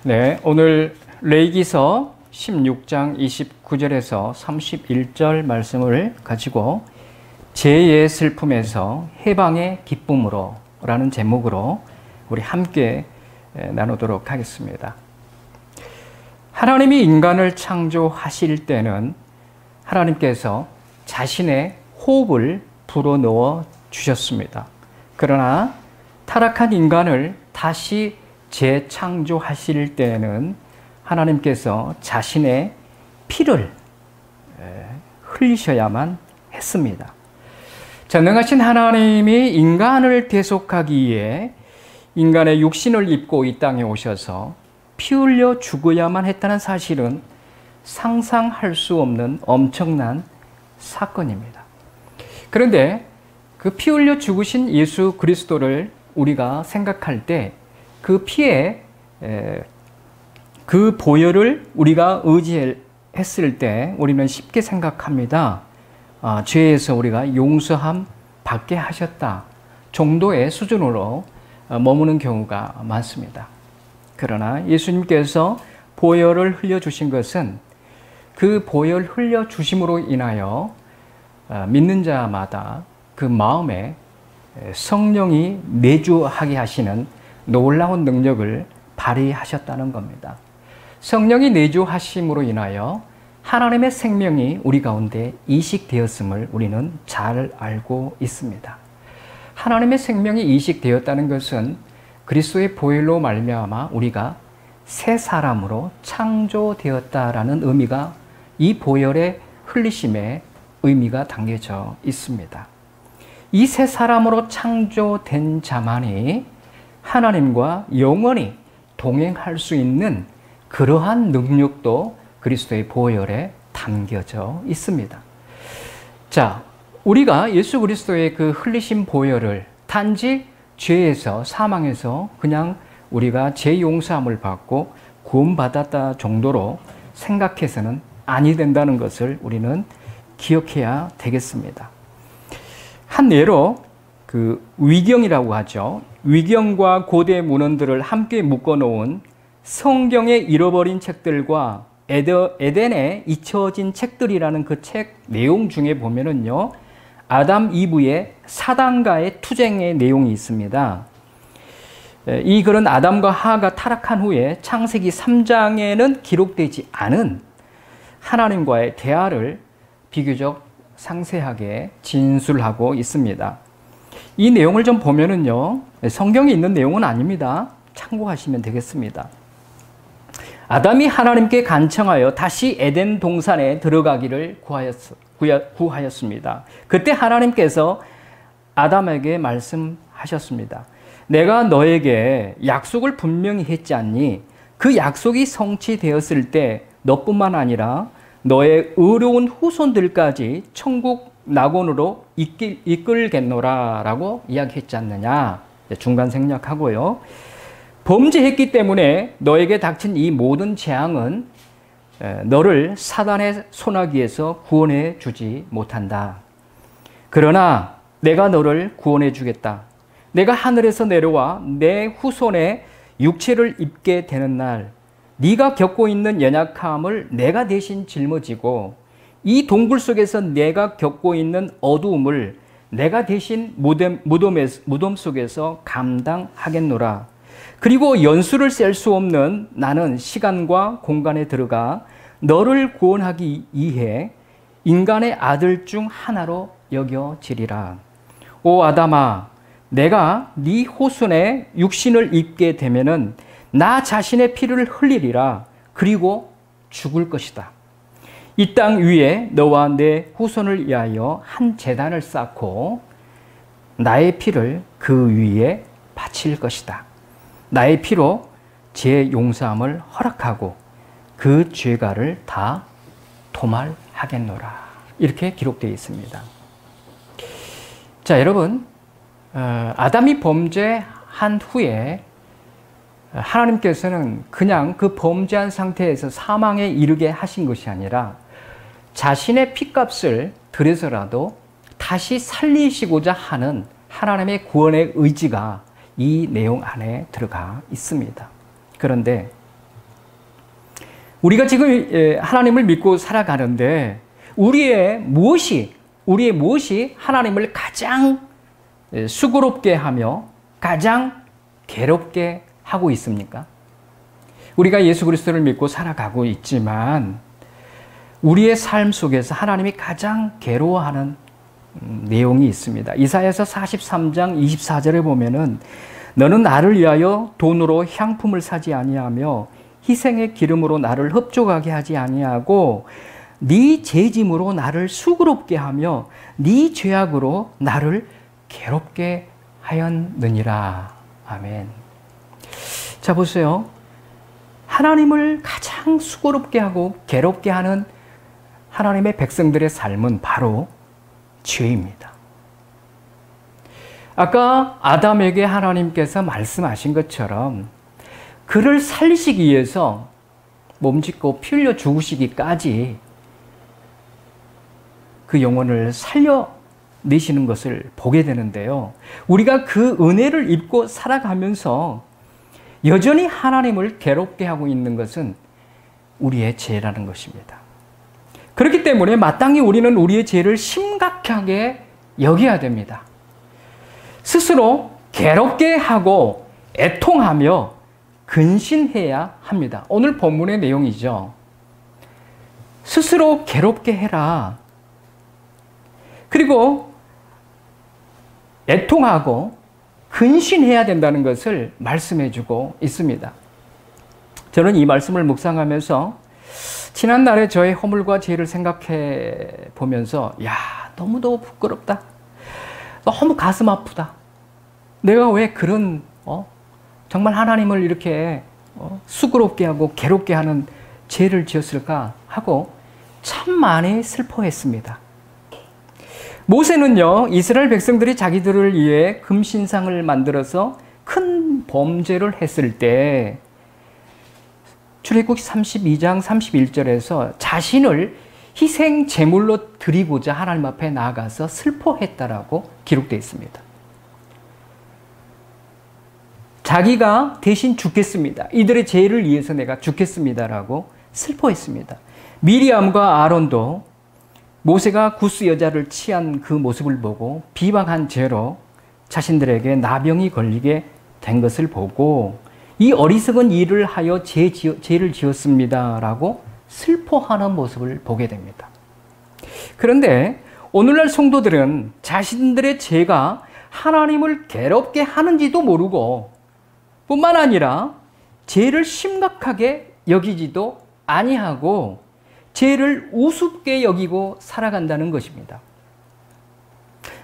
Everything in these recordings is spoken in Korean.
네, 오늘 레위기서 16장 29절에서 31절 말씀을 가지고 죄의 슬픔에서 해방의 기쁨으로 라는 제목으로 우리 함께 나누도록 하겠습니다. 하나님이 인간을 창조하실 때는 하나님께서 자신의 호흡을 불어넣어 주셨습니다. 그러나 타락한 인간을 다시 재창조하실 때에는 하나님께서 자신의 피를 흘리셔야만 했습니다. 전능하신 하나님이 인간을 대속하기 위해 인간의 육신을 입고 이 땅에 오셔서 피 흘려 죽어야만 했다는 사실은 상상할 수 없는 엄청난 사건입니다. 그런데 그 피 흘려 죽으신 예수 그리스도를 우리가 생각할 때 그 피에 그 보혈을 우리가 의지했을 때 우리는 쉽게 생각합니다. 죄에서 우리가 용서함 받게 하셨다 정도의 수준으로 머무는 경우가 많습니다. 그러나 예수님께서 보혈을 흘려주신 것은 그 보혈 흘려주심으로 인하여 믿는 자마다 그 마음에 성령이 내주하게 하시는 놀라운 능력을 발휘하셨다는 겁니다. 성령이 내주하심으로 인하여 하나님의 생명이 우리 가운데 이식되었음을 우리는 잘 알고 있습니다. 하나님의 생명이 이식되었다는 것은 그리스도의 보혈로 말미암아 우리가 새 사람으로 창조되었다라는 의미가 이 보혈의 흘리심에 의미가 담겨져 있습니다. 이 새 사람으로 창조된 자만이 하나님과 영원히 동행할 수 있는 그러한 능력도 그리스도의 보혈에 담겨져 있습니다. 자, 우리가 예수 그리스도의 그 흘리신 보혈을 단지 죄에서 사망에서 그냥 우리가 죄 용서함을 받고 구원받았다 정도로 생각해서는 아니 된다는 것을 우리는 기억해야 되겠습니다. 한 예로 그 위경이라고 하죠. 위경과 고대 문헌들을 함께 묶어놓은 성경의 잃어버린 책들과 에덴에 잊혀진 책들이라는 그 책 내용 중에 보면은요, 아담 이브의 사단과의 투쟁의 내용이 있습니다. 이 글은 아담과 하하가 타락한 후에 창세기 3장에는 기록되지 않은 하나님과의 대화를 비교적 상세하게 진술하고 있습니다. 이 내용을 좀 보면은요, 성경에 있는 내용은 아닙니다. 참고하시면 되겠습니다. 아담이 하나님께 간청하여 다시 에덴 동산에 들어가기를 구하였습니다. 그때 하나님께서 아담에게 말씀하셨습니다. 내가 너에게 약속을 분명히 했지 않니? 그 약속이 성취되었을 때 너뿐만 아니라 너의 의로운 후손들까지 천국 낙원으로 이끌겠노라 라고 이야기했지 않느냐. 중간 생략하고요. 범죄했기 때문에 너에게 닥친 이 모든 재앙은 너를 사단의 손아귀에서 구원해 주지 못한다. 그러나 내가 너를 구원해 주겠다. 내가 하늘에서 내려와 내 후손의 육체를 입게 되는 날 네가 겪고 있는 연약함을 내가 대신 짊어지고 이 동굴 속에서 내가 겪고 있는 어두움을 내가 대신 무덤 속에서 감당하겠노라. 그리고 연수를 셀 수 없는 나는 시간과 공간에 들어가 너를 구원하기 위해 인간의 아들 중 하나로 여겨지리라. 오 아담아, 내가 네 후손의 육신을 입게 되면은 나 자신의 피를 흘리리라. 그리고 죽을 것이다. 이 땅 위에 너와 내 후손을 위하여 한 제단을 쌓고 나의 피를 그 위에 바칠 것이다. 나의 피로 죄 용서함을 허락하고 그 죄가를 다 도말하겠노라. 이렇게 기록되어 있습니다. 자, 여러분, 아담이 범죄한 후에 하나님께서는 그냥 그 범죄한 상태에서 사망에 이르게 하신 것이 아니라 자신의 피값을 들여서라도 다시 살리시고자 하는 하나님의 구원의 의지가 이 내용 안에 들어가 있습니다. 그런데 우리가 지금 하나님을 믿고 살아가는데 우리의 무엇이 하나님을 가장 수고롭게 하며 가장 괴롭게 하고 있습니까? 우리가 예수 그리스도를 믿고 살아가고 있지만 우리의 삶 속에서 하나님이 가장 괴로워하는 내용이 있습니다. 이사야서 43장 24절에 보면은 너는 나를 위하여 돈으로 향품을 사지 아니하며 희생의 기름으로 나를 흡족하게 하지 아니하고 네 죄짐으로 나를 수고롭게 하며 네 죄악으로 나를 괴롭게 하였느니라. 아멘. 자, 보세요. 하나님을 가장 수고롭게 하고 괴롭게 하는 하나님의 백성들의 삶은 바로 죄입니다. 아까 아담에게 하나님께서 말씀하신 것처럼 그를 살리시기 위해서 몸짓고 피 흘려 죽으시기까지 그 영혼을 살려내시는 것을 보게 되는데요. 우리가 그 은혜를 입고 살아가면서 여전히 하나님을 괴롭게 하고 있는 것은 우리의 죄라는 것입니다. 그렇기 때문에 마땅히 우리는 우리의 죄를 심각하게 여겨야 됩니다. 스스로 괴롭게 하고 애통하며 근신해야 합니다. 오늘 본문의 내용이죠. 스스로 괴롭게 해라. 그리고 애통하고 근신해야 된다는 것을 말씀해주고 있습니다. 저는 이 말씀을 묵상하면서 지난날의 저의 허물과 죄를 생각해 보면서 너무도 부끄럽다. 너무 가슴 아프다. 내가 왜 그런 정말 하나님을 이렇게 수고롭게 하고 괴롭게 하는 죄를 지었을까 하고 참 많이 슬퍼했습니다. 모세는요, 이스라엘 백성들이 자기들을 위해 금신상을 만들어서 큰 범죄를 했을 때 출애굽기 32장 31절에서 자신을 희생 제물로 드리고자 하나님 앞에 나아가서 슬퍼했다라고 기록되어 있습니다. 자기가 대신 죽겠습니다. 이들의 죄를 위해서 내가 죽겠습니다라고 슬퍼했습니다. 미리암과 아론도 모세가 구스 여자를 취한 그 모습을 보고 비방한 죄로 자신들에게 나병이 걸리게 된 것을 보고 이 어리석은 일을 하여 죄를 지었습니다라고 슬퍼하는 모습을 보게 됩니다. 그런데 오늘날 성도들은 자신들의 죄가 하나님을 괴롭게 하는지도 모르고 뿐만 아니라 죄를 심각하게 여기지도 아니하고 죄를 우습게 여기고 살아간다는 것입니다.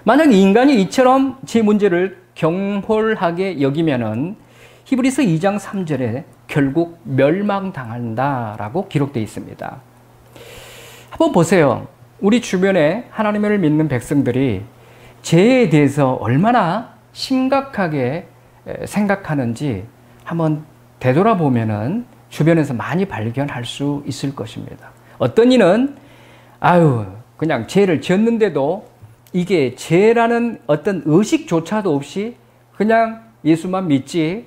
만약 인간이 이처럼 죄 문제를 경홀하게 여기면은 히브리서 2장 3절에 결국 멸망당한다라고 기록되어 있습니다. 한번 보세요. 우리 주변에 하나님을 믿는 백성들이 죄에 대해서 얼마나 심각하게 생각하는지 한번 되돌아보면은 주변에서 많이 발견할 수 있을 것입니다. 어떤 이는 그냥 죄를 지었는데도 이게 죄라는 어떤 의식조차도 없이 그냥 예수만 믿지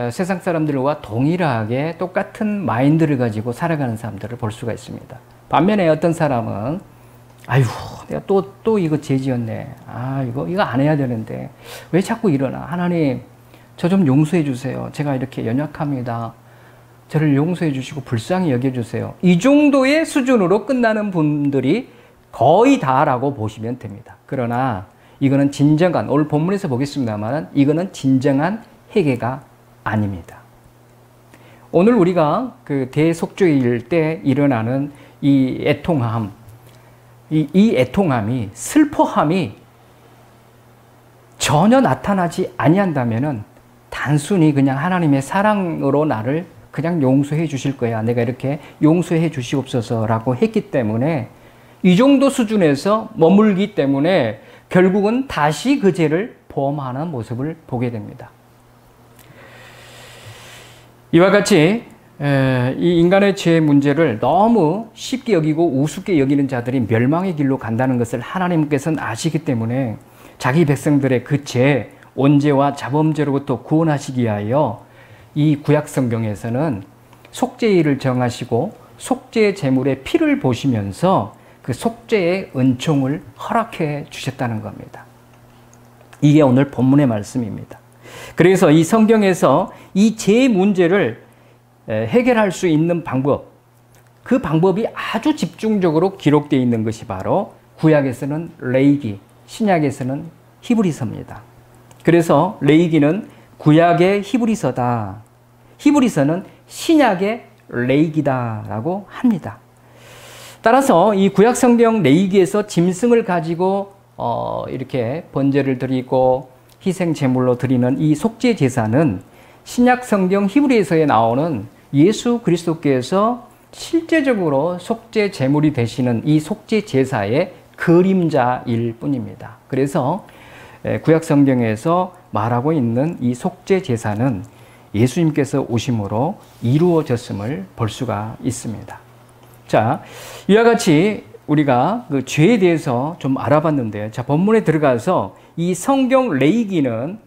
세상 사람들과 동일하게 똑같은 마인드를 가지고 살아가는 사람들을 볼 수가 있습니다. 반면에 어떤 사람은 내가 또 이거 죄 지었네. 이거 안 해야 되는데 왜 자꾸 일어나. 하나님 저 좀 용서해 주세요. 제가 이렇게 연약합니다. 저를 용서해 주시고 불쌍히 여겨주세요. 이 정도의 수준으로 끝나는 분들이 거의 다라고 보시면 됩니다. 그러나 이거는 진정한, 오늘 본문에서 보겠습니다만 이거는 진정한 회개가 아닙니다. 오늘 우리가 그 대속죄일 때 일어나는 이 애통함, 이 애통함이, 슬퍼함이 전혀 나타나지 아니한다면은 단순히 그냥 하나님의 사랑으로 나를 그냥 용서해 주실 거야. 내가 이렇게 용서해 주시옵소서라고 했기 때문에 이 정도 수준에서 머물기 때문에 결국은 다시 그 죄를 범하는 모습을 보게 됩니다. 이와 같이 이 인간의 죄 문제를 너무 쉽게 여기고 우습게 여기는 자들이 멸망의 길로 간다는 것을 하나님께서는 아시기 때문에 자기 백성들의 그 죄, 온죄와 자범죄로부터 구원하시기 위하여 이 구약 성경에서는 속죄일을 정하시고 속죄 제물의 피를 보시면서 그 속죄의 은총을 허락해 주셨다는 겁니다. 이게 오늘 본문의 말씀입니다. 그래서 이 성경에서 이 죄 문제를 해결할 수 있는 방법, 그 방법이 아주 집중적으로 기록되어 있는 것이 바로 구약에서는 레위기, 신약에서는 히브리서입니다. 그래서 레위기는 구약의 히브리서다. 히브리서는 신약의 레위기다라고 합니다. 따라서 이 구약 성경 레위기에서 짐승을 가지고 이렇게 번제를 드리고 희생 제물로 드리는 이 속죄 제사는 신약 성경 히브리서에 나오는 예수 그리스도께서 실제적으로 속죄 제물이 되시는 이 속죄 제사의 그림자일 뿐입니다. 그래서 구약 성경에서 말하고 있는 이 속죄 제사는 예수님께서 오심으로 이루어졌음을 볼 수가 있습니다. 자, 이와 같이 우리가 그 죄에 대해서 좀 알아봤는데요. 자, 본문에 들어가서 이 성경 레위기는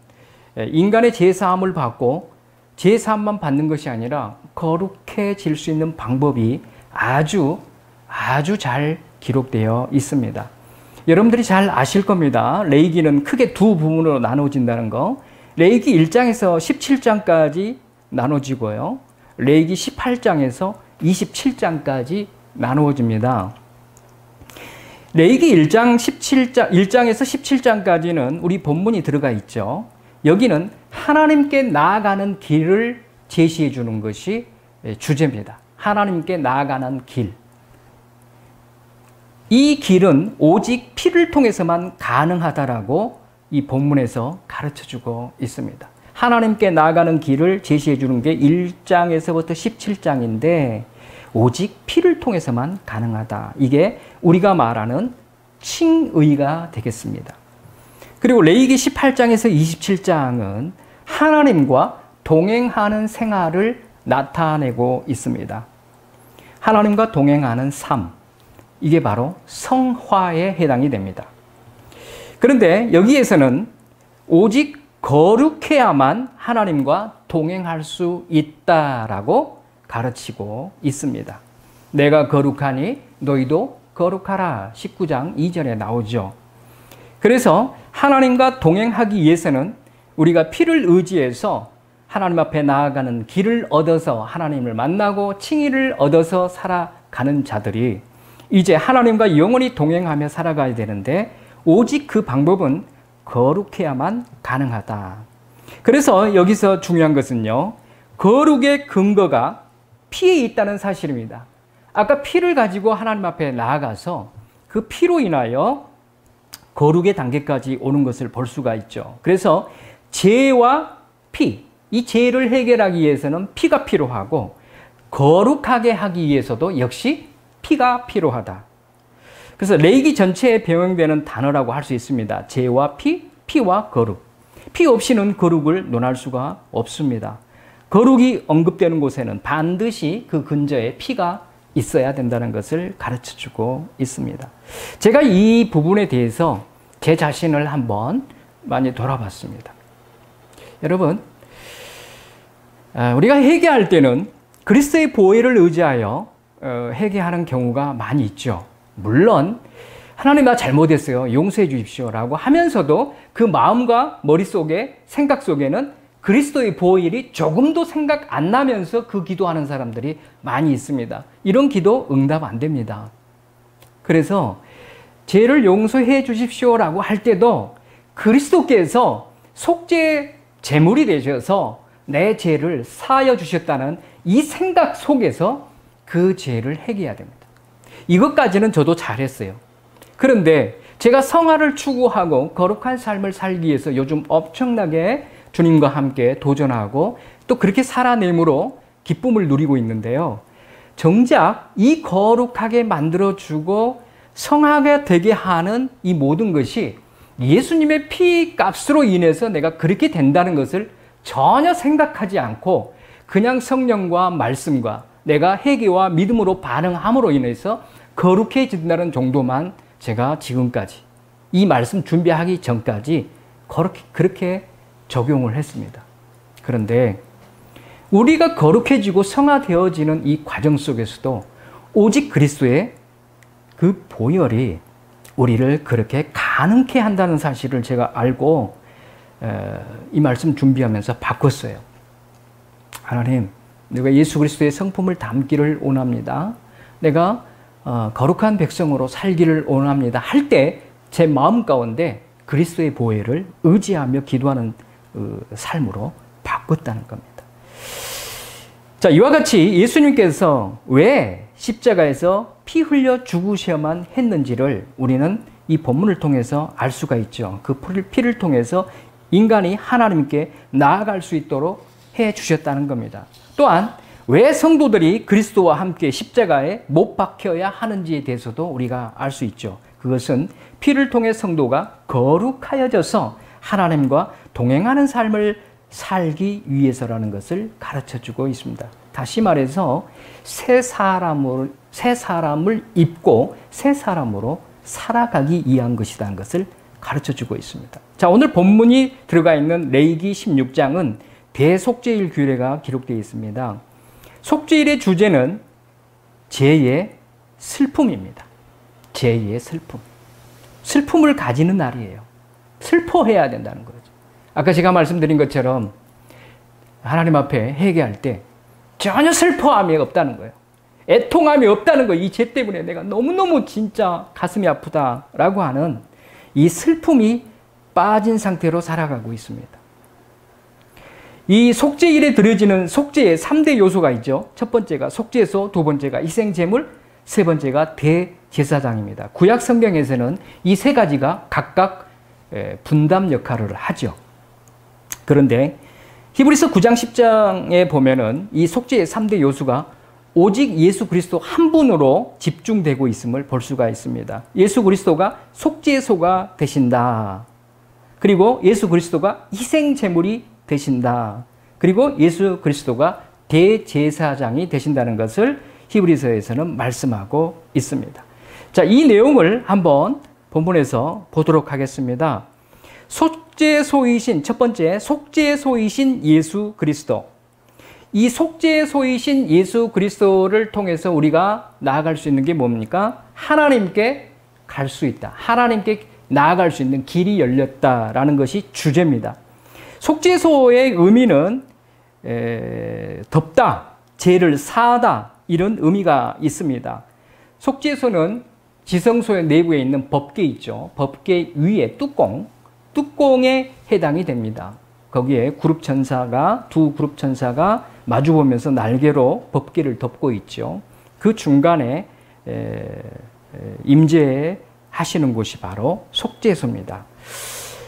인간의 죄사함을 받고 죄사함만 받는 것이 아니라 거룩해질 수 있는 방법이 아주 잘 기록되어 있습니다. 여러분들이 잘 아실 겁니다. 레위기는 크게 두 부분으로 나눠진다는 거. 레위기 1장에서 17장까지 나눠지고요. 레위기 18장에서 27장까지 나누어집니다. 레위기 1장에서 17장까지는 우리 본문이 들어가 있죠. 여기는 하나님께 나아가는 길을 제시해 주는 것이 주제입니다. 하나님께 나아가는 길. 이 길은 오직 피를 통해서만 가능하다라고 이 본문에서 가르쳐주고 있습니다. 하나님께 나아가는 길을 제시해 주는 게 1장에서부터 17장인데 오직 피를 통해서만 가능하다. 이게 우리가 말하는 칭의가 되겠습니다. 그리고 레위기 18장에서 27장은 하나님과 동행하는 생활을 나타내고 있습니다. 하나님과 동행하는 삶. 이게 바로 성화에 해당이 됩니다. 그런데 여기에서는 오직 거룩해야만 하나님과 동행할 수 있다라고 가르치고 있습니다. 내가 거룩하니 너희도 거룩하라. 19장 2절에 나오죠. 그래서 하나님과 동행하기 위해서는 우리가 피를 의지해서 하나님 앞에 나아가는 길을 얻어서 하나님을 만나고 칭의를 얻어서 살아가는 자들이 이제 하나님과 영원히 동행하며 살아가야 되는데 오직 그 방법은 거룩해야만 가능하다. 그래서 여기서 중요한 것은요. 거룩의 근거가 피에 있다는 사실입니다. 아까 피를 가지고 하나님 앞에 나아가서 그 피로 인하여 거룩의 단계까지 오는 것을 볼 수가 있죠. 그래서 죄와 피, 이 죄를 해결하기 위해서는 피가 필요하고 거룩하게 하기 위해서도 역시 피가 필요하다. 그래서 레위기 전체에 병행되는 단어라고 할 수 있습니다. 죄와 피, 피와 거룩. 피 없이는 거룩을 논할 수가 없습니다. 거룩이 언급되는 곳에는 반드시 그 근저에 피가 있어야 된다는 것을 가르쳐주고 있습니다. 제가 이 부분에 대해서 제 자신을 한번 많이 돌아봤습니다. 여러분, 우리가 회개할 때는 그리스도의 보혈을 의지하여 회개하는 경우가 많이 있죠. 물론 하나님 나 잘못했어요. 용서해 주십시오라고 하면서도 그 마음과 머릿속에 생각 속에는 그리스도의 보혈이 조금도 생각 안 나면서 그 기도하는 사람들이 많이 있습니다. 이런 기도 응답 안 됩니다. 그래서 죄를 용서해 주십시오라고 할 때도 그리스도께서 속죄 제물이 되셔서 내 죄를 사하여 주셨다는 이 생각 속에서 그 죄를 회개해야 됩니다. 이것까지는 저도 잘했어요. 그런데 제가 성화를 추구하고 거룩한 삶을 살기 위해서 요즘 엄청나게 주님과 함께 도전하고 또 그렇게 살아냄으로 기쁨을 누리고 있는데요. 정작 이 거룩하게 만들어주고 성하게 되게 하는 이 모든 것이 예수님의 피 값으로 인해서 내가 그렇게 된다는 것을 전혀 생각하지 않고 그냥 성령과 말씀과 내가 회개와 믿음으로 반응함으로 인해서 거룩해진다는 정도만 제가 지금까지 이 말씀 준비하기 전까지 그렇게 적용을 했습니다. 그런데 우리가 거룩해지고 성화되어지는 이 과정 속에서도 오직 그리스도의 그 보혈이 우리를 그렇게 가능케 한다는 사실을 제가 알고 이 말씀 준비하면서 바꿨어요. 하나님, 내가 예수 그리스도의 성품을 담기를 원합니다. 내가 거룩한 백성으로 살기를 원합니다. 할 때 제 마음 가운데 그리스도의 보혈을 의지하며 기도하는 삶으로 바꿨다는 겁니다. 자, 이와 같이 예수님께서 왜 십자가에서 피 흘려 죽으셔야만 했는지를 우리는 이 본문을 통해서 알 수가 있죠. 그 피를 통해서 인간이 하나님께 나아갈 수 있도록 해 주셨다는 겁니다. 또한 왜 성도들이 그리스도와 함께 십자가에 못 박혀야 하는지에 대해서도 우리가 알 수 있죠. 그것은 피를 통해 성도가 거룩하여져서 하나님과 동행하는 삶을 살기 위해서라는 것을 가르쳐주고 있습니다. 다시 말해서 새 사람을 입고 새 사람으로 살아가기 위한 것이라는 것을 가르쳐주고 있습니다. 자, 오늘 본문이 들어가 있는 레위기 16장은 대속죄일 규례가 기록되어 있습니다. 속죄일의 주제는 죄의 슬픔입니다. 죄의 슬픔. 슬픔을 가지는 날이에요. 슬퍼해야 된다는 거죠. 아까 제가 말씀드린 것처럼 하나님 앞에 회개할 때 전혀 슬퍼함이 없다는 거예요. 애통함이 없다는 거예요. 이 죄 때문에 내가 너무너무 진짜 가슴이 아프다라고 하는 이 슬픔이 빠진 상태로 살아가고 있습니다. 이 속죄일에 드려지는 속죄의 3대 요소가 있죠. 첫 번째가 속죄소, 두 번째가 희생제물, 세 번째가 대제사장입니다. 구약 성경에서는 이 세 가지가 각각 분담 역할을 하죠. 그런데 히브리서 9장 10장에 보면은 이 속죄의 3대 요소가 오직 예수 그리스도 한 분으로 집중되고 있음을 볼 수가 있습니다. 예수 그리스도가 속죄소가 되신다. 그리고 예수 그리스도가 희생제물이 되신다. 그리고 예수 그리스도가 대제사장이 되신다는 것을 히브리서에서는 말씀하고 있습니다. 자, 이 내용을 한번 본문에서 보도록 하겠습니다. 속죄소이신, 첫 번째, 속죄소이신 예수 그리스도. 이 속죄소이신 예수 그리스도를 통해서 우리가 나아갈 수 있는 게 뭡니까? 하나님께 갈 수 있다. 하나님께 나아갈 수 있는 길이 열렸다라는 것이 주제입니다. 속죄소의 의미는 덮다, 죄를 사하다 이런 의미가 있습니다. 속죄소는 지성소의 내부에 있는 법궤 있죠. 법궤 위에 뚜껑에 해당이 됩니다. 거기에 두 그룹 천사가 마주보면서 날개로 법궤를 덮고 있죠. 그 중간에 임재하시는 곳이 바로 속죄소입니다.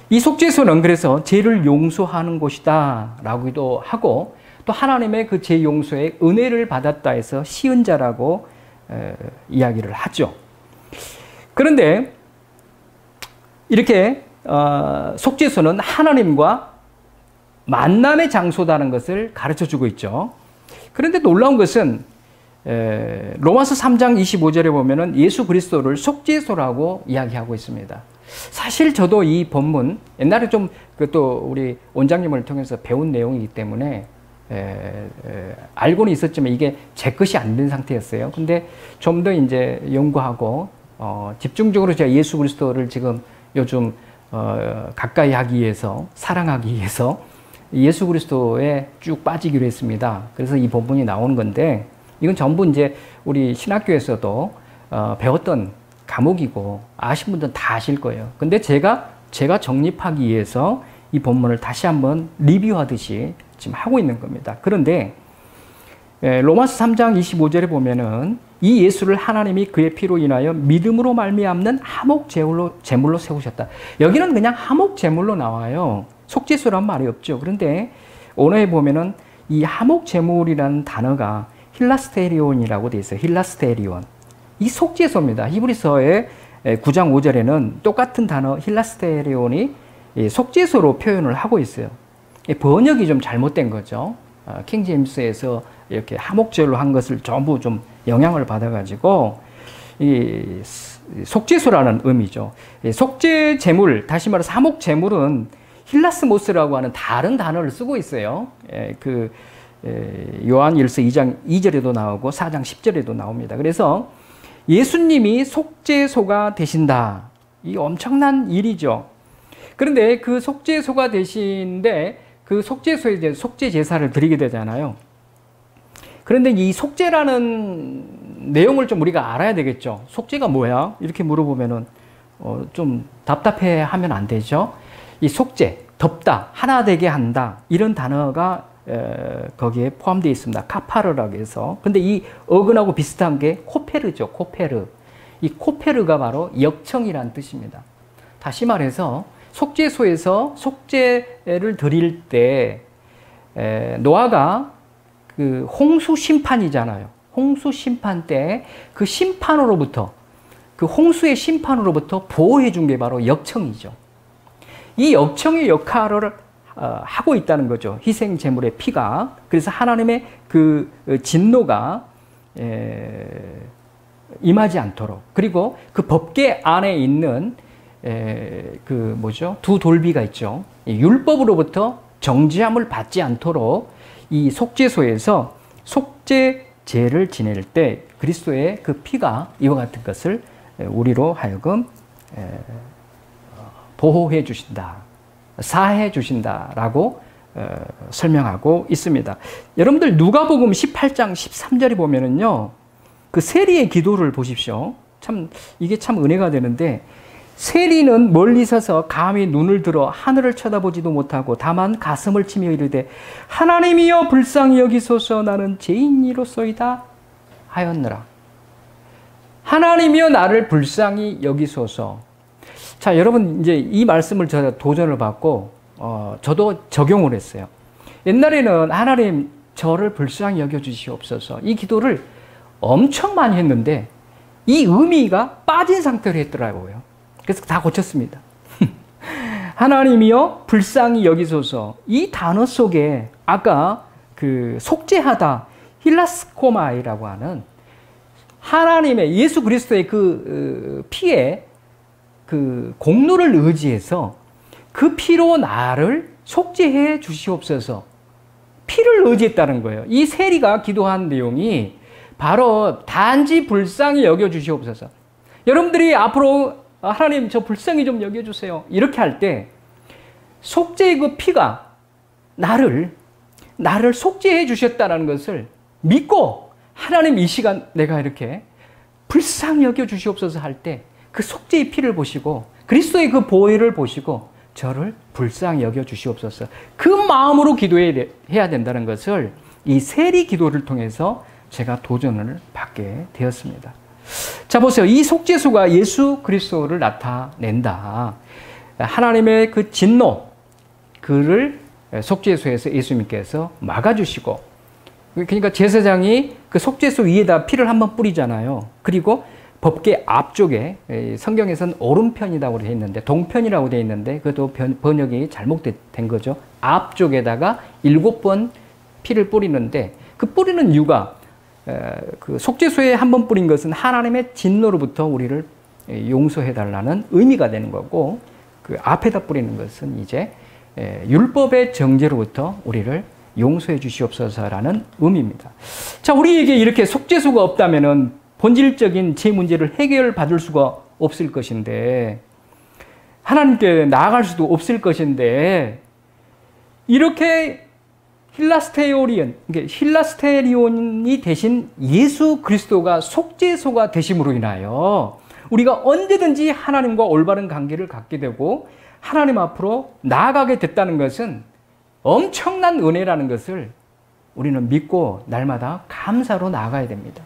이 속죄소는 그래서 죄를 용서하는 곳이다 라고도 하고 또 하나님의 그 죄 용서의 은혜를 받았다 해서 시은자라고 이야기를 하죠. 그런데 이렇게 속죄소는 하나님과 만남의 장소다는 것을 가르쳐주고 있죠. 그런데 놀라운 것은 로마서 3장 25절에 보면은 예수 그리스도를 속죄소라고 이야기하고 있습니다. 사실 저도 이 본문 옛날에 좀 또 우리 원장님을 통해서 배운 내용이기 때문에 알고는 있었지만 이게 제 것이 안 된 상태였어요. 근데 좀 더 이제 연구하고 집중적으로 제가 예수 그리스도를 지금 요즘 가까이 하기 위해서 사랑하기 위해서 예수 그리스도에 쭉 빠지기로 했습니다. 그래서 이 본문이 나오는 건데 이건 전부 이제 우리 신학교에서도 배웠던 과목이고 아신 분들은 다 아실 거예요. 근데 제가 정립하기 위해서 이 본문을 다시 한번 리뷰하듯이 지금 하고 있는 겁니다. 그런데 로마서 3장 25절에 보면은 이 예수를 하나님이 그의 피로 인하여 믿음으로 말미암는 화목 제물로 세우셨다. 여기는 그냥 화목 제물로 나와요. 속죄소란 말이 없죠. 그런데 언어에 보면은 이 화목 제물이라는 단어가 힐라스테리온이라고 되어 있어요. 힐라스테리온. 이 속죄소입니다. 히브리서의 9장 5절에는 똑같은 단어 힐라스테리온이 속죄소로 표현을 하고 있어요. 번역이 좀 잘못된 거죠. 킹제임스에서 이렇게 화목제로 한 것을 전부 좀 영향을 받아가지고 이 속죄소라는 의미죠. 속죄 제물, 다시 말해서 화목 제물은 힐라스모스라고 하는 다른 단어를 쓰고 있어요. 요한일서 2장 2절에도 나오고 4장 10절에도 나옵니다. 그래서 예수님이 속죄소가 되신다. 이 엄청난 일이죠. 그런데 그 속죄소가 되신데 그 속죄소에 이제 속죄 제사를 드리게 되잖아요. 그런데 이 속죄라는 내용을 좀 우리가 알아야 되겠죠. 속죄가 뭐야? 이렇게 물어보면은 좀 답답해 하면 안 되죠. 이 속죄, 덮다, 하나 되게 한다. 이런 단어가 거기에 포함되어 있습니다. 카파르라고 해서. 근데 이 어근하고 비슷한 게 코페르죠. 코페르. 이 코페르가 바로 역청이라는 뜻입니다. 다시 말해서 속죄소에서 속죄를 드릴 때 노아가 그 홍수 심판이잖아요. 홍수 심판 때 그 심판으로부터 그 홍수의 심판으로부터 보호해 준 게 바로 역청이죠. 이 역청의 역할을 하고 있다는 거죠. 희생 제물의 피가. 그래서 하나님의 그 진노가 임하지 않도록, 그리고 그 법궤 안에 있는 그 뭐죠? 두 돌비가 있죠. 율법으로부터 정죄함을 받지 않도록 이 속죄소에서 속죄제를 지낼 때 그리스도의 그 피가 이와 같은 것을 우리로 하여금 보호해 주신다, 사해 주신다라고 설명하고 있습니다. 여러분들 누가복음 18장 13절에 보면은요, 그 세리의 기도를 보십시오. 참 이게 참 은혜가 되는데, 세리는 멀리 서서 감히 눈을 들어 하늘을 쳐다보지도 못하고 다만 가슴을 치며 이르되 하나님이여 불쌍히 여기소서 나는 죄인이로소이다 하였느라. 하나님이여 나를 불쌍히 여기소서. 자, 여러분 이제 이 말씀을 제가 도전을 받고 저도 적용을 했어요. 옛날에는 하나님 저를 불쌍히 여겨주시옵소서 이 기도를 엄청 많이 했는데 이 의미가 빠진 상태로 했더라고요. 그래서 다 고쳤습니다. 하나님이여 불쌍히 여기소서. 이 단어 속에 아까 그 속죄하다, 힐라스코마이라고 하는 하나님의 예수 그리스도의 그 피에 그 공로를 의지해서 그 피로 나를 속죄해 주시옵소서. 피를 의지했다는 거예요. 이 세리가 기도한 내용이 바로 단지 불쌍히 여겨 주시옵소서. 여러분들이 앞으로 하나님 저 불쌍히 좀 여겨주세요 이렇게 할 때 속죄의 그 피가 나를 속죄해 주셨다는 것을 믿고 하나님 이 시간 내가 이렇게 불쌍히 여겨주시옵소서 할 때 그 속죄의 피를 보시고 그리스도의 그 보혈을 보시고 저를 불쌍히 여겨주시옵소서 그 마음으로 기도해야 된다는 것을 이 세리 기도를 통해서 제가 도전을 받게 되었습니다. 자, 보세요. 이 속죄소가 예수 그리스도를 나타낸다. 하나님의 그 진노, 그를 속죄소에서 예수님께서 막아주시고, 그러니까 제사장이 그 속죄소 위에다 피를 한번 뿌리잖아요. 그리고 법궤 앞쪽에, 성경에서는 오른편이라고 되어 있는데, 동편이라고 되어 있는데, 그것도 번역이 잘못된 거죠. 앞쪽에다가 7번 피를 뿌리는데, 그 뿌리는 이유가 그 속죄소에 한 번 뿌린 것은 하나님의 진노로부터 우리를 용서해달라는 의미가 되는 거고, 그 앞에다 뿌리는 것은 이제 율법의 정죄로부터 우리를 용서해 주시옵소서라는 의미입니다. 자, 우리에게 이렇게 속죄소가 없다면은 본질적인 제 문제를 해결받을 수가 없을 것인데, 하나님께 나아갈 수도 없을 것인데, 이렇게 힐라스테리온이 되신 예수 그리스도가 속죄소가 되심으로 인하여 우리가 언제든지 하나님과 올바른 관계를 갖게 되고 하나님 앞으로 나아가게 됐다는 것은 엄청난 은혜라는 것을 우리는 믿고 날마다 감사로 나아가야 됩니다.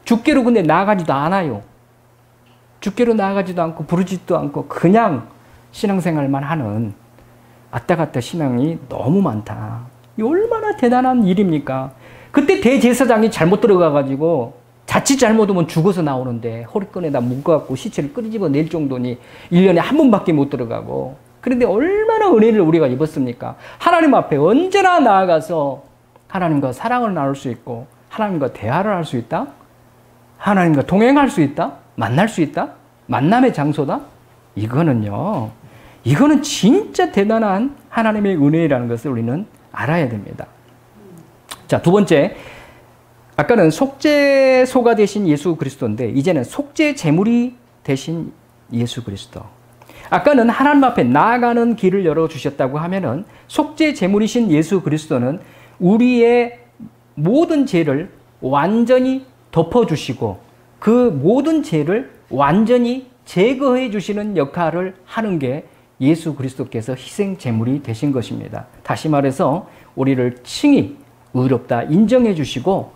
주께로 근데 나아가지도 않아요. 주께로 나아가지도 않고 부르지도 않고 그냥 신앙생활만 하는 왔다갔다 신앙이 너무 많다. 이 얼마나 대단한 일입니까? 그때 대제사장이 잘못 들어가가지고 자칫 잘못하면 죽어서 나오는데 허리끈에다 묶어갖고 시체를 끄집어 낼 정도니 1년에 한 번밖에 못 들어가고, 그런데 얼마나 은혜를 우리가 입었습니까? 하나님 앞에 언제나 나아가서 하나님과 사랑을 나눌 수 있고 하나님과 대화를 할 수 있다? 하나님과 동행할 수 있다? 만날 수 있다? 만남의 장소다? 이거는 진짜 대단한 하나님의 은혜라는 것을 우리는 알아야 됩니다. 자, 두 번째. 아까는 속죄소가 되신 예수 그리스도인데 이제는 속죄 제물이 되신 예수 그리스도. 아까는 하나님 앞에 나아가는 길을 열어주셨다고 하면은 속죄 제물이신 예수 그리스도는 우리의 모든 죄를 완전히 덮어주시고 그 모든 죄를 완전히 제거해 주시는 역할을 하는 게 예수 그리스도께서 희생 제물이 되신 것입니다. 다시 말해서 우리를 칭히 의롭다 인정해 주시고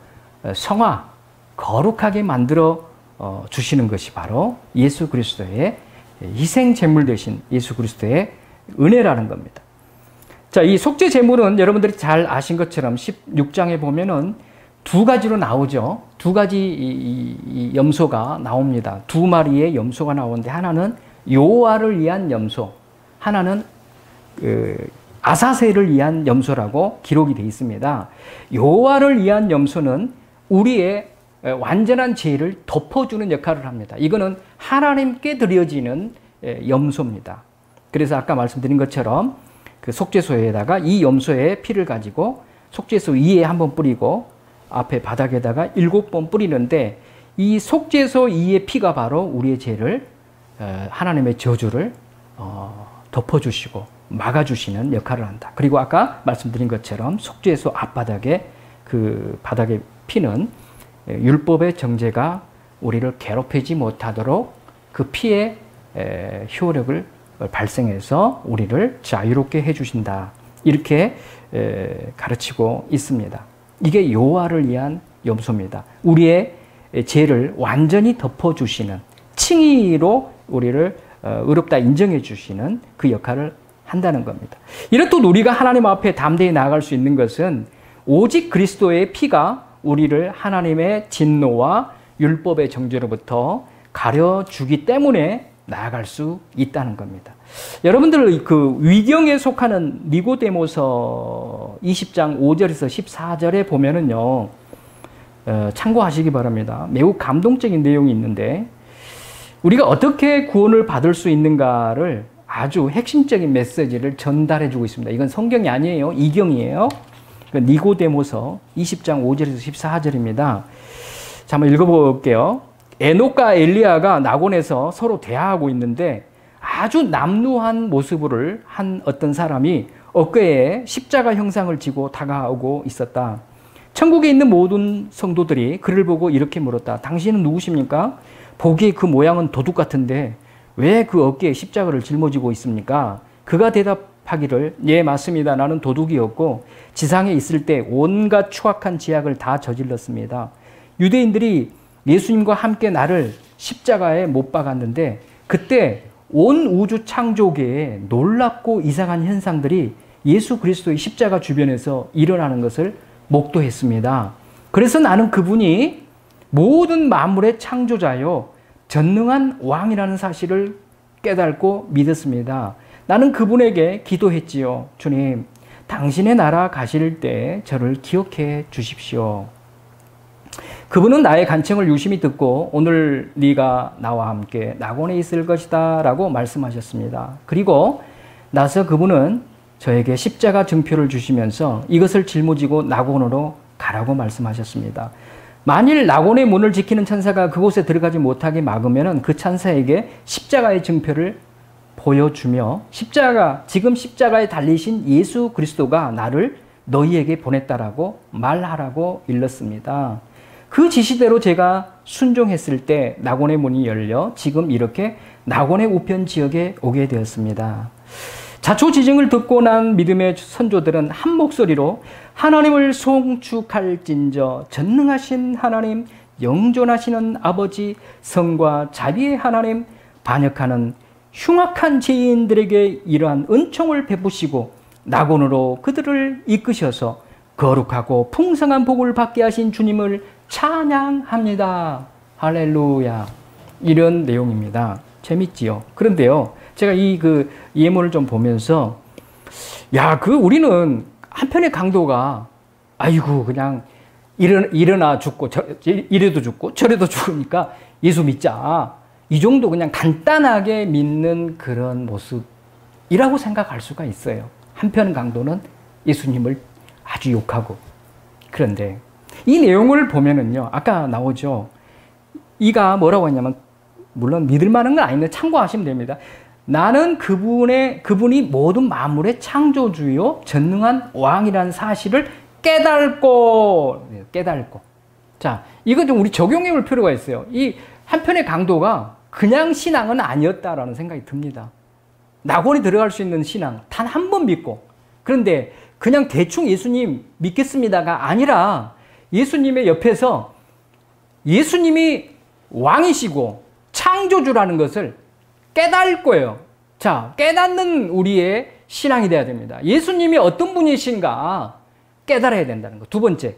성화, 거룩하게 만들어 주시는 것이 바로 예수 그리스도의 희생 제물 되신 예수 그리스도의 은혜라는 겁니다. 자, 이 속죄 제물은 여러분들이 잘 아신 것처럼 16장에 보면은 두 가지로 나오죠. 두 가지 이 염소가 나옵니다. 두 마리의 염소가 나오는데 하나는 여호와를 위한 염소, 하나는 아사셀을 위한 염소라고 기록이 되어 있습니다. 여호와를 위한 염소는 우리의 완전한 죄를 덮어주는 역할을 합니다. 이거는 하나님께 드려지는 염소입니다. 그래서 아까 말씀드린 것처럼 그 속죄소에다가 이 염소의 피를 가지고 속죄소 위에 한번 뿌리고 앞에 바닥에다가 7번 뿌리는데 이 속죄소 위의 피가 바로 우리의 죄를 하나님의 저주를 덮어주시고 막아주시는 역할을 한다. 그리고 아까 말씀드린 것처럼 속죄소 앞바닥에 그 바닥의 피는 율법의 정죄가 우리를 괴롭히지 못하도록 그 피의 효력을 발생해서 우리를 자유롭게 해주신다. 이렇게 가르치고 있습니다. 이게 여호와를 위한 염소입니다. 우리의 죄를 완전히 덮어주시는, 칭의로 우리를 의롭다 인정해 주시는 그 역할을 한다는 겁니다. 이렇듯 우리가 하나님 앞에 담대히 나아갈 수 있는 것은 오직 그리스도의 피가 우리를 하나님의 진노와 율법의 정죄로부터 가려주기 때문에 나아갈 수 있다는 겁니다. 여러분들 그 위경에 속하는 니고데모서 20장 5절에서 14절에 보면은요, 참고하시기 바랍니다. 매우 감동적인 내용이 있는데 우리가 어떻게 구원을 받을 수 있는가를 아주 핵심적인 메시지를 전달해 주고 있습니다. 이건 성경이 아니에요. 이경이에요. 니고데모서 20장 5절에서 14절입니다. 자, 한번 읽어볼게요. 에녹과 엘리야가 낙원에서 서로 대화하고 있는데 아주 남루한 모습을 한 어떤 사람이 어깨에 십자가 형상을 지고 다가오고 있었다. 천국에 있는 모든 성도들이 그를 보고 이렇게 물었다. 당신은 누구십니까? 보기에 그 모양은 도둑 같은데 왜 그 어깨에 십자가를 짊어지고 있습니까? 그가 대답하기를 예, 맞습니다. 나는 도둑이었고 지상에 있을 때 온갖 추악한 죄악을 다 저질렀습니다. 유대인들이 예수님과 함께 나를 십자가에 못 박았는데 그때 온 우주 창조계에 놀랍고 이상한 현상들이 예수 그리스도의 십자가 주변에서 일어나는 것을 목도했습니다. 그래서 나는 그분이 모든 만물의 창조자요 전능한 왕이라는 사실을 깨닫고 믿었습니다. 나는 그분에게 기도했지요. 주님, 당신의 나라 가실 때 저를 기억해 주십시오. 그분은 나의 간청을 유심히 듣고 오늘 네가 나와 함께 낙원에 있을 것이다 라고 말씀하셨습니다. 그리고 나서 그분은 저에게 십자가 증표를 주시면서 이것을 짊어지고 낙원으로 가라고 말씀하셨습니다. 만일 낙원의 문을 지키는 천사가 그곳에 들어가지 못하게 막으면 그 천사에게 십자가의 증표를 보여주며 지금 십자가에 달리신 예수 그리스도가 나를 너희에게 보냈다라고 말하라고 일렀습니다. 그 지시대로 제가 순종했을 때 낙원의 문이 열려 지금 이렇게 낙원의 우편 지역에 오게 되었습니다. 자초지정을 듣고 난 믿음의 선조들은 한 목소리로 하나님을 송축할진저 전능하신 하나님, 영존하시는 아버지, 성과 자비의 하나님, 반역하는 흉악한 죄인들에게 이러한 은총을 베푸시고 낙원으로 그들을 이끄셔서 거룩하고 풍성한 복을 받게 하신 주님을 찬양합니다. 할렐루야. 이런 내용입니다. 재밌지요? 그런데요, 제가 이 예문을 좀 보면서, 우리는 한편의 강도가, 아이고, 그냥 일어나 죽고, 이래도 죽고, 저래도 죽으니까 예수 믿자. 이 정도 그냥 간단하게 믿는 그런 모습이라고 생각할 수가 있어요. 한편 강도는 예수님을 아주 욕하고, 그런데 이 내용을 보면은요, 아까 나오죠. 이가 뭐라고 했냐면, 물론 믿을 만한 건 아닌데 참고하시면 됩니다. 나는 그분이 모든 만물의 창조주요 전능한 왕이라는 사실을 깨닫고. 자, 이거 좀 우리 적용해 볼 필요가 있어요. 이 한편의 강도가 그냥 신앙은 아니었다라는 생각이 듭니다. 낙원에 들어갈 수 있는 신앙 단 한 번 믿고, 그런데 그냥 대충 예수님 믿겠습니다가 아니라 예수님의 옆에서 예수님이 왕이시고 창조주라는 것을 깨달을 거예요. 자, 깨닫는 우리의 신앙이 돼야 됩니다. 예수님이 어떤 분이신가 깨달아야 된다는 거. 두 번째,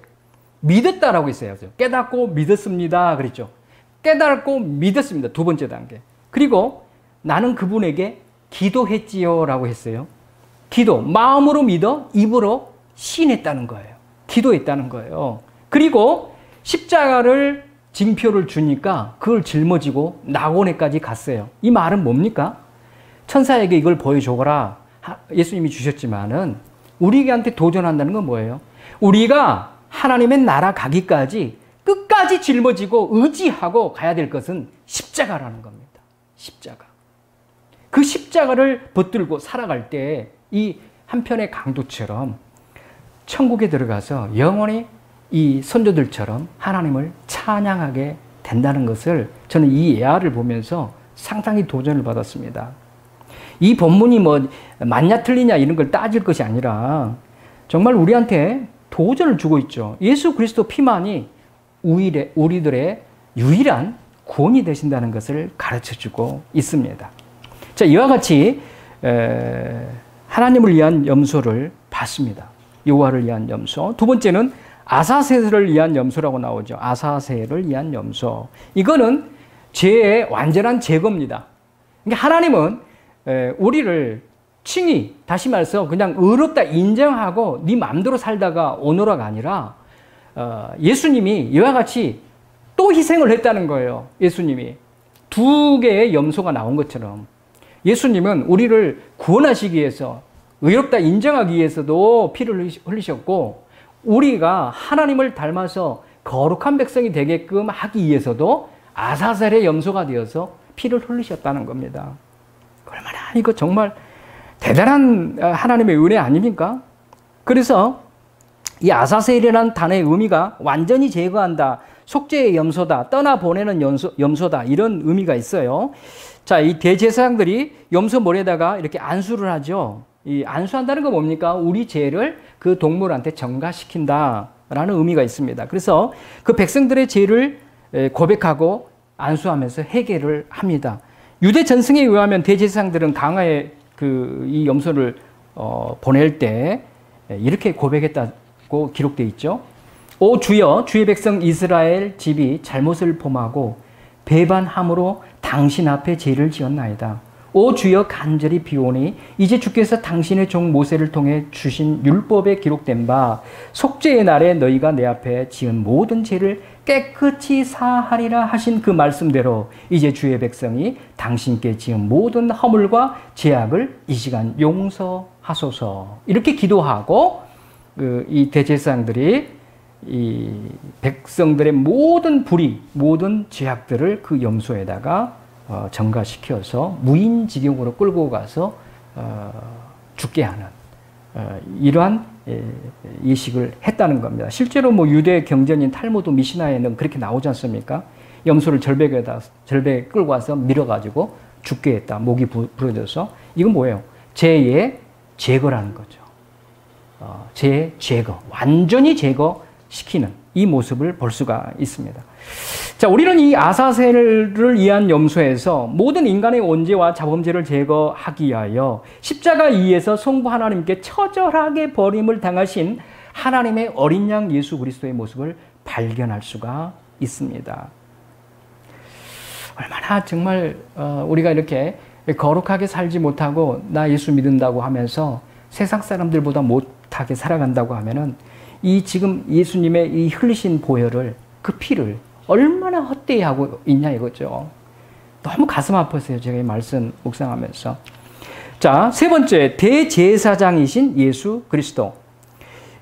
믿었다라고 했어요. 깨닫고 믿었습니다. 그랬죠. 깨닫고 믿었습니다. 두 번째 단계. 그리고 나는 그분에게 기도했지요 라고 했어요. 기도, 마음으로 믿어 입으로 시인했다는 거예요. 기도했다는 거예요. 그리고 십자가를 징표를 주니까 그걸 짊어지고 낙원에까지 갔어요. 이 말은 뭡니까? 천사에게 이걸 보여줘라. 예수님이 주셨지만은 우리한테 도전한다는 건 뭐예요? 우리가 하나님의 나라 가기까지 끝까지 짊어지고 의지하고 가야 될 것은 십자가라는 겁니다. 십자가. 그 십자가를 붙들고 살아갈 때 이 한편의 강도처럼 천국에 들어가서 영원히 이 선조들처럼 하나님을 찬양하게 된다는 것을 저는 이 예화를 보면서 상당히 도전을 받았습니다. 이 본문이 뭐 맞냐 틀리냐 이런 걸 따질 것이 아니라 정말 우리한테 도전을 주고 있죠. 예수 그리스도 피만이 우리들의 유일한 구원이 되신다는 것을 가르쳐주고 있습니다. 자, 이와 같이 하나님을 위한 염소를 봤습니다. 여호와를 위한 염소. 두 번째는 아사셀을 위한 염소라고 나오죠. 아사셀을 위한 염소. 이거는 죄의 완전한 제거입니다. 그러니까 하나님은 우리를 칭의, 다시 말해서 그냥 의롭다 인정하고 네 마음대로 살다가 오너라가 아니라 예수님이 이와 같이 또 희생을 했다는 거예요. 예수님이 두 개의 염소가 나온 것처럼 예수님은 우리를 구원하시기 위해서 의롭다 인정하기 위해서도 피를 흘리셨고, 우리가 하나님을 닮아서 거룩한 백성이 되게끔 하기 위해서도 아사셀의 염소가 되어서 피를 흘리셨다는 겁니다. 얼마나 이거 정말 대단한 하나님의 은혜 아닙니까? 그래서 이 아사셀이라는 단어의 의미가 완전히 제거한다, 속죄의 염소다, 떠나보내는 염소다, 이런 의미가 있어요. 자, 이 대제사장들이 염소 머리에다가 이렇게 안수를 하죠. 이 안수한다는 건 뭡니까? 우리 죄를 그 동물한테 전가시킨다라는 의미가 있습니다. 그래서 그 백성들의 죄를 고백하고 안수하면서 회개를 합니다. 유대 전승에 의하면 대제사장들은 강화에 이 염소를 보낼 때 이렇게 고백했다고 기록되어 있죠. 오 주여, 주의 백성 이스라엘 집이 잘못을 범하고 배반함으로 당신 앞에 죄를 지었나이다. 오 주여, 간절히 비오니 이제 주께서 당신의 종 모세를 통해 주신 율법에 기록된 바 속죄의 날에 너희가 내 앞에 지은 모든 죄를 깨끗이 사하리라 하신 그 말씀대로 이제 주의 백성이 당신께 지은 모든 허물과 죄악을 이 시간 용서하소서. 이렇게 기도하고 이 대제사장들이 이 백성들의 모든 불의, 모든 죄악들을 그 염소에다가 전가시켜서 무인지경으로 끌고 가서 죽게 하는 이러한 예식을 했다는 겁니다. 실제로 뭐 유대 경전인 탈무드 미시나에는 그렇게 나오지 않습니까? 염소를 절벽에 끌고 와서 밀어가지고 죽게 했다. 목이 부러져서. 이건 뭐예요? 죄의 제거라는 거죠. 죄의 제거, 완전히 제거시키는 이 모습을 볼 수가 있습니다. 자, 우리는 이 아사셀을 위한 염소에서 모든 인간의 원죄와 자범죄를 제거하기 위하여 십자가 위에서 성부 하나님께 처절하게 버림을 당하신 하나님의 어린 양 예수 그리스도의 모습을 발견할 수가 있습니다. 얼마나 정말 우리가 이렇게 거룩하게 살지 못하고 나 예수 믿는다고 하면서 세상 사람들보다 못하게 살아간다고 하면은 이 지금 예수님의 이 흘리신 보혈을, 그 피를 얼마나 헛되이 하고 있냐 이거죠. 너무 가슴 아팠어요. 제가 이 말씀 묵상하면서. 자, 세 번째, 대제사장이신 예수 그리스도.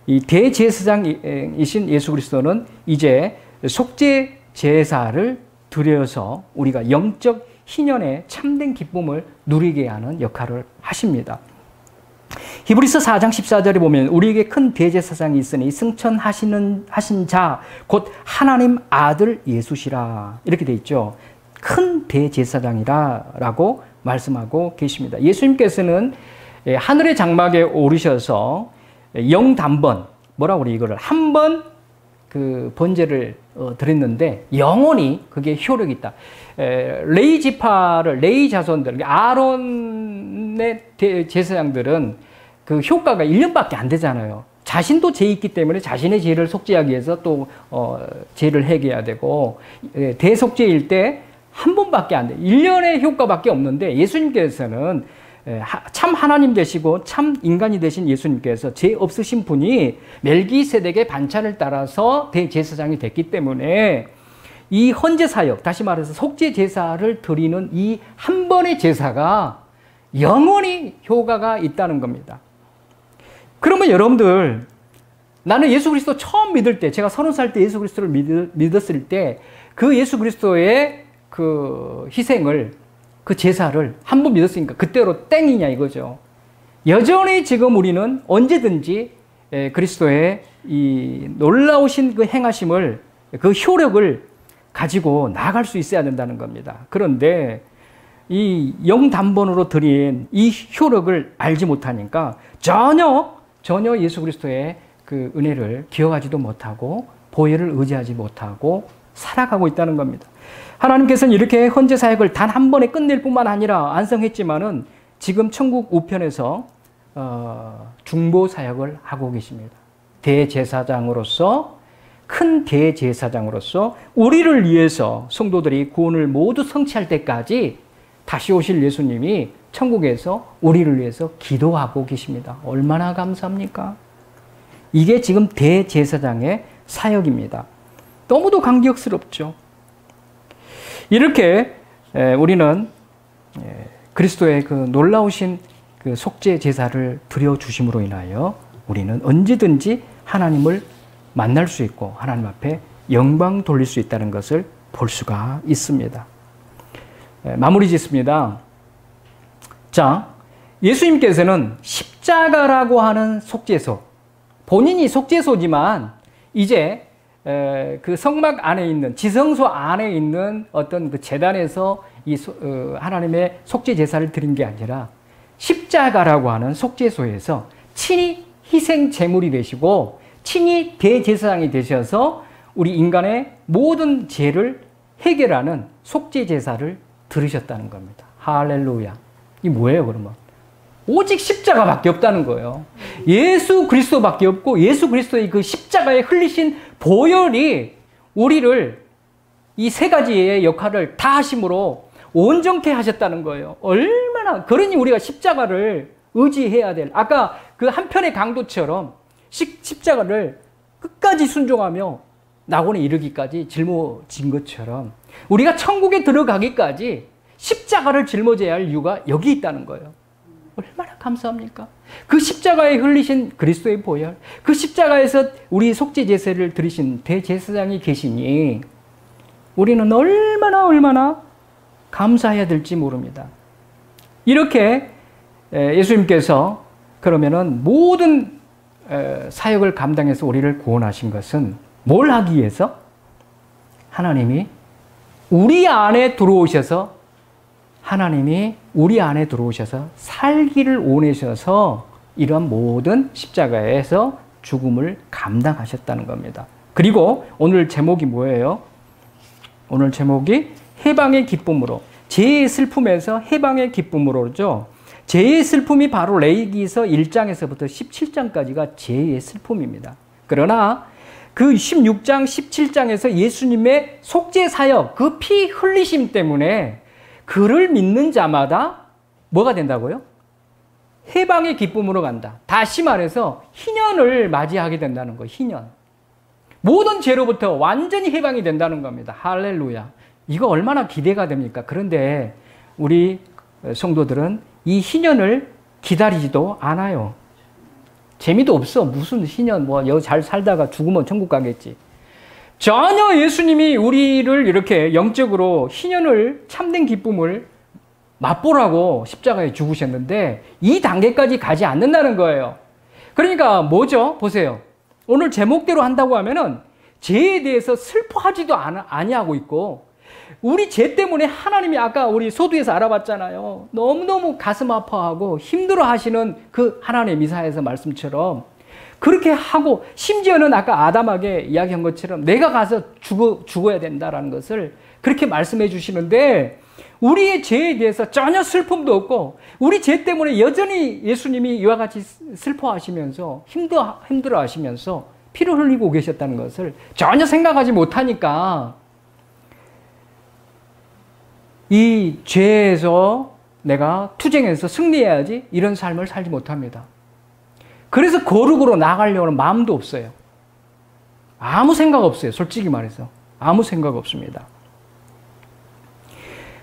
이 대제사장이신 예수 그리스도는 이제 속죄 제사를 드려서 우리가 영적 희년의 참된 기쁨을 누리게 하는 역할을 하십니다. 히브리서 4장 14절에 보면 우리에게 큰 대제사장이 있으니 승천하신 자 곧 하나님 아들 예수시라 이렇게 돼 있죠. 큰 대제사장이라고 말씀하고 계십니다. 예수님께서는 하늘의 장막에 오르셔서 영단번 뭐라고 그래 이거를 한 번 그 번제를 드렸는데 영원히 그게 효력이 있다. 레위 지파를 레위 자손들 아론의 제사장들은 그 효과가 1년밖에 안 되잖아요. 자신도 죄 있기 때문에 자신의 죄를 속죄하기 위해서 또 죄를 해결해야 되고 대속죄일 때 한 번밖에 안 돼. 1년의 효과밖에 없는데 예수님께서는 참 하나님 되시고 참 인간이 되신 예수님께서 죄 없으신 분이 멜기세덱의 반찬을 따라서 대제사장이 됐기 때문에 이 헌제 사역, 다시 말해서 속죄 제사를 드리는 이 한 번의 제사가 영원히 효과가 있다는 겁니다. 그러면 여러분들 나는 예수 그리스도 처음 믿을 때 제가 30살 때 예수 그리스도를 믿었을 때 그 예수 그리스도의 그 희생을 그 제사를 한 번 믿었으니까 그때로 땡이냐 이거죠. 여전히 지금 우리는 언제든지 그리스도의 이 놀라우신 그 행하심을 그 효력을 가지고 나아갈 수 있어야 된다는 겁니다. 그런데 이 영단번으로 드린 이 효력을 알지 못하니까 전혀 예수 그리스도의 그 은혜를 기억하지도 못하고 보혈을 의지하지 못하고 살아가고 있다는 겁니다. 하나님께서는 이렇게 헌제 사역을 단 한 번에 끝낼 뿐만 아니라 완성했지만은 지금 천국 우편에서 중보 사역을 하고 계십니다. 대제사장으로서 큰 대제사장으로서 우리를 위해서 성도들이 구원을 모두 성취할 때까지 다시 오실 예수님이 천국에서 우리를 위해서 기도하고 계십니다. 얼마나 감사합니까? 이게 지금 대제사장의 사역입니다. 너무도 감격스럽죠. 이렇게 우리는 그리스도의 그 놀라우신 그 속죄 제사를 드려 주심으로 인하여 우리는 언제든지 하나님을 만날 수 있고 하나님 앞에 영광 돌릴 수 있다는 것을 볼 수가 있습니다. 마무리 짓습니다. 자, 예수님께서는 십자가라고 하는 속죄소, 본인이 속죄소지만 이제 그 성막 안에 있는 지성소 안에 있는 어떤 그 제단에서 이 하나님의 속죄 제사를 드린 게 아니라 십자가라고 하는 속죄소에서 친히 희생 제물이 되시고 친히 대제사장이 되셔서 우리 인간의 모든 죄를 해결하는 속죄 제사를 들으셨다는 겁니다. 할렐루야. 이 뭐예요, 그러면? 오직 십자가밖에 없다는 거예요. 예수 그리스도밖에 없고 예수 그리스도의 그 십자가에 흘리신 보혈이 우리를 이 세 가지의 역할을 다 하심으로 온전케 하셨다는 거예요. 얼마나, 그러니 우리가 십자가를 의지해야 될, 아까 그 한편의 강도처럼 십자가를 끝까지 순종하며 낙원에 이르기까지 짊어진 것처럼 우리가 천국에 들어가기까지 십자가를 짊어져야 할 이유가 여기 있다는 거예요. 얼마나 감사합니까? 그 십자가에 흘리신 그리스도의 보혈, 그 십자가에서 우리 속죄 제사를 드리신 대제사장이 계시니 우리는 얼마나 감사해야 될지 모릅니다. 이렇게 예수님께서 그러면은 모든 사역을 감당해서 우리를 구원하신 것은 뭘 하기 위해서? 하나님이 우리 안에 들어오셔서 하나님이 우리 안에 들어오셔서 살기를 원하셔서 이런 모든 십자가에서 죽음을 감당하셨다는 겁니다. 그리고 오늘 제목이 뭐예요? 오늘 제목이 해방의 기쁨으로, 죄의 슬픔에서 해방의 기쁨으로죠. 죄의 슬픔이 바로 레위기서 1장에서부터 17장까지가 죄의 슬픔입니다. 그러나 그 16장, 17장에서 예수님의 속죄 사역, 그 피 흘리심 때문에 그를 믿는 자마다 뭐가 된다고요? 해방의 기쁨으로 간다. 다시 말해서 희년을 맞이하게 된다는 거예요. 희년. 모든 죄로부터 완전히 해방이 된다는 겁니다. 할렐루야. 이거 얼마나 기대가 됩니까? 그런데 우리 성도들은 이 희년을 기다리지도 않아요. 재미도 없어. 무슨 희년, 뭐, 여기 잘 살다가 죽으면 천국 가겠지. 전혀 예수님이 우리를 이렇게 영적으로 희년을, 참된 기쁨을 맛보라고 십자가에 죽으셨는데 이 단계까지 가지 않는다는 거예요. 그러니까 뭐죠? 보세요. 오늘 제목대로 한다고 하면은 죄에 대해서 슬퍼하지도 아니하고 있고, 우리 죄 때문에 하나님이 아까 우리 소두에서 알아봤잖아요. 너무너무 가슴 아파하고 힘들어 하시는 그 하나님의 미사에서 말씀처럼 그렇게 하고, 심지어는 아까 아담에게 이야기한 것처럼 내가 가서 죽어야 된다라는 것을 그렇게 말씀해 주시는데, 우리의 죄에 대해서 전혀 슬픔도 없고 우리 죄 때문에 여전히 예수님이 이와 같이 슬퍼하시면서 힘들어 하시면서 피를 흘리고 계셨다는 것을 전혀 생각하지 못하니까 이 죄에서 내가 투쟁해서 승리해야지 이런 삶을 살지 못합니다. 그래서 거룩으로 나가려는 마음도 없어요. 아무 생각 없어요. 솔직히 말해서 아무 생각 없습니다.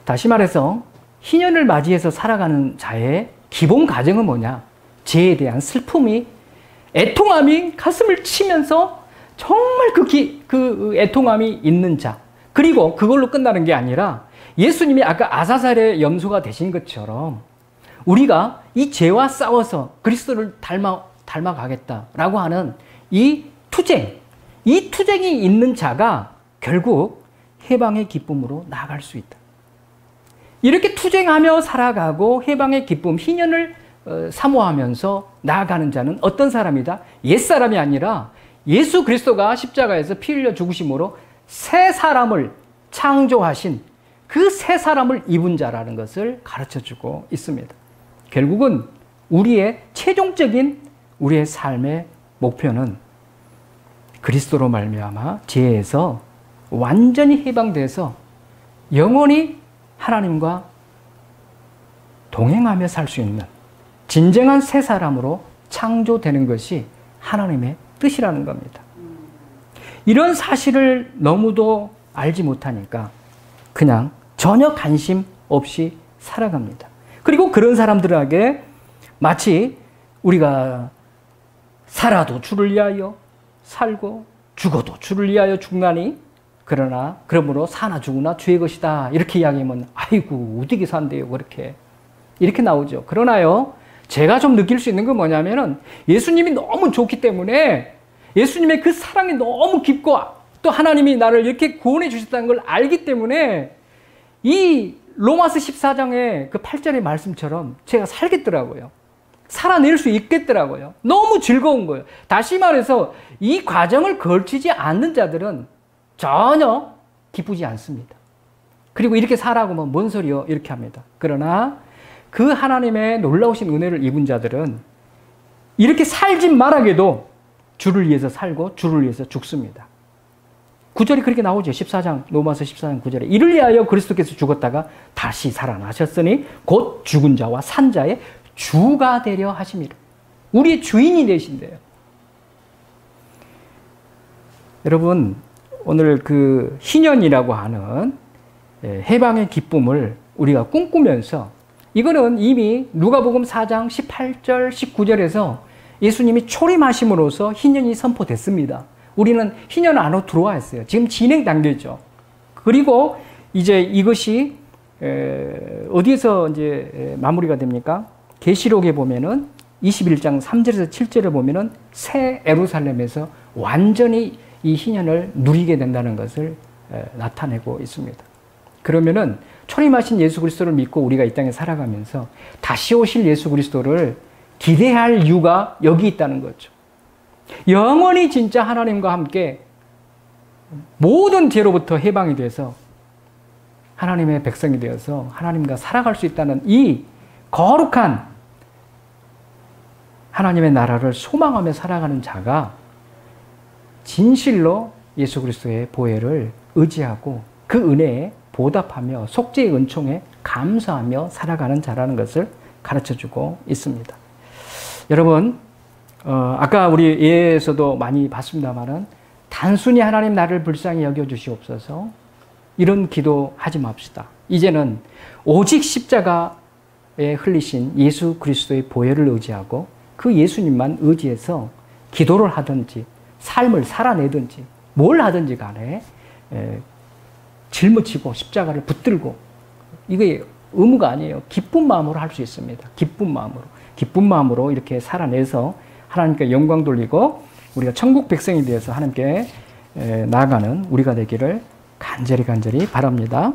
다시 말해서 희년을 맞이해서 살아가는 자의 기본 가정은 뭐냐? 죄에 대한 슬픔이, 애통함이 가슴을 치면서 정말 그 애통함이 있는 자, 그리고 그걸로 끝나는 게 아니라 예수님이 아까 아사살의 염소가 되신 것처럼 우리가 이 죄와 싸워서 그리스도를 닮아가겠다라고 하는 이 투쟁이 있는 자가 결국 해방의 기쁨으로 나아갈 수 있다. 이렇게 투쟁하며 살아가고 해방의 기쁨, 희년을 사모하면서 나아가는 자는 어떤 사람이다? 옛사람이 아니라 예수 그리스도가 십자가에서 피 흘려 죽으심으로 새 사람을 창조하신 그 새 사람을 입은 자라는 것을 가르쳐주고 있습니다. 결국은 우리의 최종적인 우리의 삶의 목표는 그리스도로 말미암아 죄에서 완전히 해방돼서 영원히 하나님과 동행하며 살 수 있는 진정한 새 사람으로 창조되는 것이 하나님의 뜻이라는 겁니다. 이런 사실을 너무도 알지 못하니까 그냥 전혀 관심 없이 살아갑니다. 그리고 그런 사람들에게 마치 우리가 살아도 주를 위하여 살고 죽어도 주를 위하여 죽나니 그러나 그러므로 사나 죽으나 주의 것이다 이렇게 이야기하면 아이고 어떻게 산대요 이렇게 나오죠. 그러나요, 제가 좀 느낄 수 있는 건 뭐냐면은 예수님이 너무 좋기 때문에, 예수님의 그 사랑이 너무 깊고 또 하나님이 나를 이렇게 구원해 주셨다는 걸 알기 때문에 이 로마서 14장의 그 8절의 말씀처럼 제가 살겠더라고요. 살아낼 수 있겠더라고요. 너무 즐거운 거예요. 다시 말해서 이 과정을 걸치지 않는 자들은 전혀 기쁘지 않습니다. 그리고 이렇게 살아고 뭐 뭔 소리요? 이렇게 합니다. 그러나 그 하나님의 놀라우신 은혜를 입은 자들은 이렇게 살지 말아게도 주를 위해서 살고 주를 위해서 죽습니다. 9절이 그렇게 나오죠. 14장, 로마서 14장 9절에 이를 위하여 그리스도께서 죽었다가 다시 살아나셨으니 곧 죽은 자와 산 자의 주가 되려 하심이라. 우리의 주인이 되신대요. 여러분, 오늘 그 희년이라고 하는 해방의 기쁨을 우리가 꿈꾸면서, 이거는 이미 누가복음 4장 18절 19절에서 예수님이 초림하심으로써 희년이 선포됐습니다. 우리는 희년 안으로 들어와 있어요. 지금 진행 단계죠. 그리고 이제 이것이 어디에서 이제 마무리가 됩니까? 계시록에 보면은 21장 3절에서 7절에 보면은 새 예루살렘에서 완전히 이 희년을 누리게 된다는 것을 나타내고 있습니다. 그러면은 초림하신 예수 그리스도를 믿고 우리가 이 땅에 살아가면서 다시 오실 예수 그리스도를 기대할 이유가 여기 있다는 거죠. 영원히 진짜 하나님과 함께 모든 죄로부터 해방이 돼서 하나님의 백성이 되어서 하나님과 살아갈 수 있다는 이 거룩한 하나님의 나라를 소망하며 살아가는 자가 진실로 예수 그리스도의 보혜를 의지하고 그 은혜에 보답하며 속죄의 은총에 감사하며 살아가는 자라는 것을 가르쳐주고 있습니다. 여러분, 아까 우리 예에서도 많이 봤습니다만은 단순히 하나님 나를 불쌍히 여겨주시옵소서 이런 기도하지 맙시다. 이제는 오직 십자가에 흘리신 예수 그리스도의 보혈을 의지하고 그 예수님만 의지해서 기도를 하든지 삶을 살아내든지 뭘 하든지 간에 짊어지고 십자가를 붙들고, 이게 의무가 아니에요. 기쁜 마음으로 할 수 있습니다. 기쁜 마음으로 이렇게 살아내서 하나님께 영광 돌리고 우리가 천국 백성이 되어서 하나님께 나아가는 우리가 되기를 간절히 바랍니다.